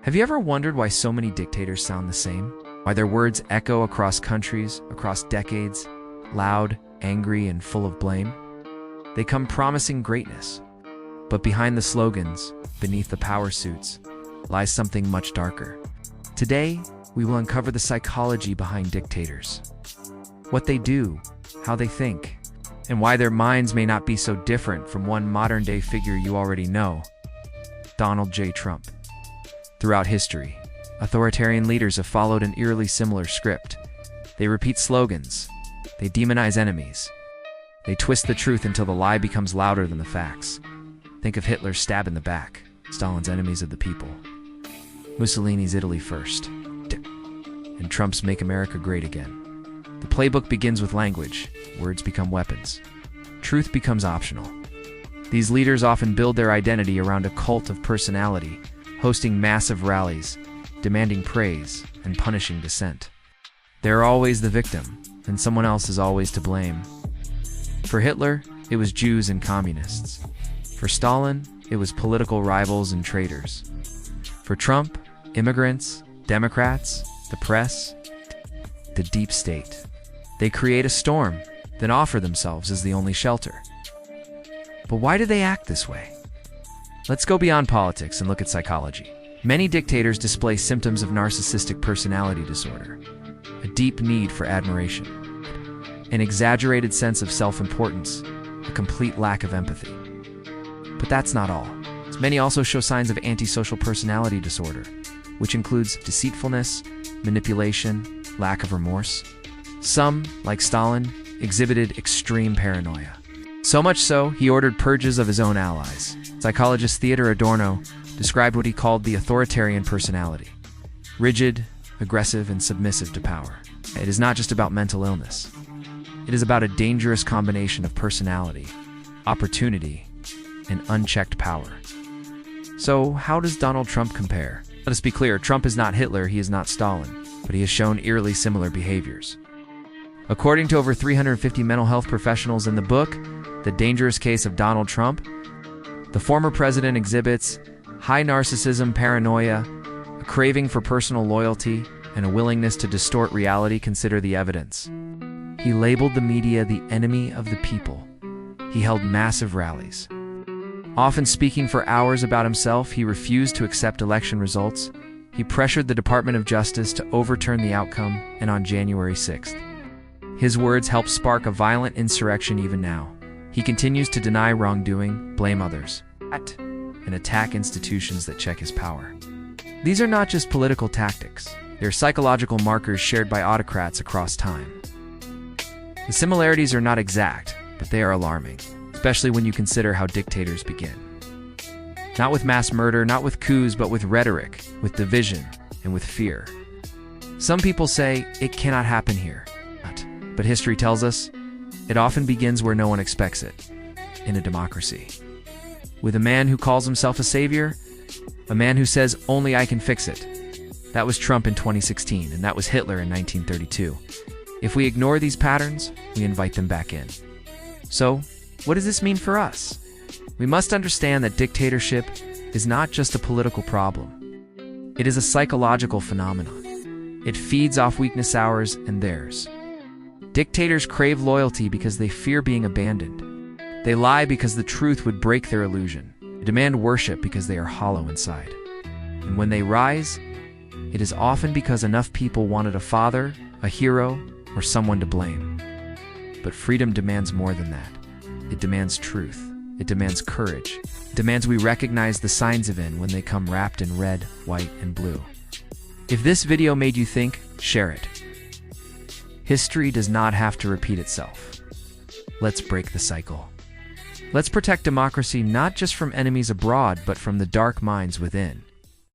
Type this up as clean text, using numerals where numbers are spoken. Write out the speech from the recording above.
Have you ever wondered why so many dictators sound the same? Why their words echo across countries, across decades, loud, angry, and full of blame? They come promising greatness. But behind the slogans, beneath the power suits, lies something much darker. Today, we will uncover the psychology behind dictators. What they do, how they think, and why their minds may not be so different from one modern-day figure you already know, Donald J. Trump. Throughout history, authoritarian leaders have followed an eerily similar script. They repeat slogans. They demonize enemies. They twist the truth until the lie becomes louder than the facts. Think of Hitler's stab in the back, Stalin's enemies of the people, Mussolini's Italy first, and Trump's Make America Great Again. The playbook begins with language. Words become weapons. Truth becomes optional. These leaders often build their identity around a cult of personality, hosting massive rallies, demanding praise, and punishing dissent. They're always the victim, and someone else is always to blame. For Hitler, it was Jews and communists. For Stalin, it was political rivals and traitors. For Trump, immigrants, Democrats, the press, the deep state. They create a storm, then offer themselves as the only shelter. But why do they act this way? Let's go beyond politics and look at psychology. Many dictators display symptoms of narcissistic personality disorder, a deep need for admiration, an exaggerated sense of self-importance, a complete lack of empathy. But that's not all. Many also show signs of antisocial personality disorder, which includes deceitfulness, manipulation, lack of remorse. Some, like Stalin, exhibited extreme paranoia. So much so, he ordered purges of his own allies. Psychologist Theodor Adorno described what he called the authoritarian personality: rigid, aggressive, and submissive to power. It is not just about mental illness. It is about a dangerous combination of personality, opportunity, and unchecked power. So, how does Donald Trump compare? Let us be clear, Trump is not Hitler, he is not Stalin, but he has shown eerily similar behaviors. According to over 350 mental health professionals in the book, The Dangerous Case of Donald Trump, the former president exhibits high narcissism, paranoia, a craving for personal loyalty, and a willingness to distort reality. Consider the evidence. He labeled the media the enemy of the people. He held massive rallies. Often speaking for hours about himself, he refused to accept election results. He pressured the Department of Justice to overturn the outcome, and on January 6th, his words helped spark a violent insurrection even now. He continues to deny wrongdoing, blame others, and attack institutions that check his power. These are not just political tactics. They're psychological markers shared by autocrats across time. The similarities are not exact, but they are alarming, especially when you consider how dictators begin. Not with mass murder, not with coups, but with rhetoric, with division, and with fear. Some people say, it cannot happen here. But history tells us, it often begins where no one expects it, in a democracy. With a man who calls himself a savior, a man who says, only I can fix it. That was Trump in 2016, and that was Hitler in 1932. If we ignore these patterns, we invite them back in. So, what does this mean for us? We must understand that dictatorship is not just a political problem. It is a psychological phenomenon. It feeds off weakness, ours and theirs. Dictators crave loyalty because they fear being abandoned. They lie because the truth would break their illusion. They demand worship because they are hollow inside. And when they rise, it is often because enough people wanted a father, a hero, or someone to blame. But freedom demands more than that. It demands truth. It demands courage. It demands we recognize the signs of it when they come wrapped in red, white, and blue. If this video made you think, share it. History does not have to repeat itself. Let's break the cycle. Let's protect democracy not just from enemies abroad, but from the dark minds within.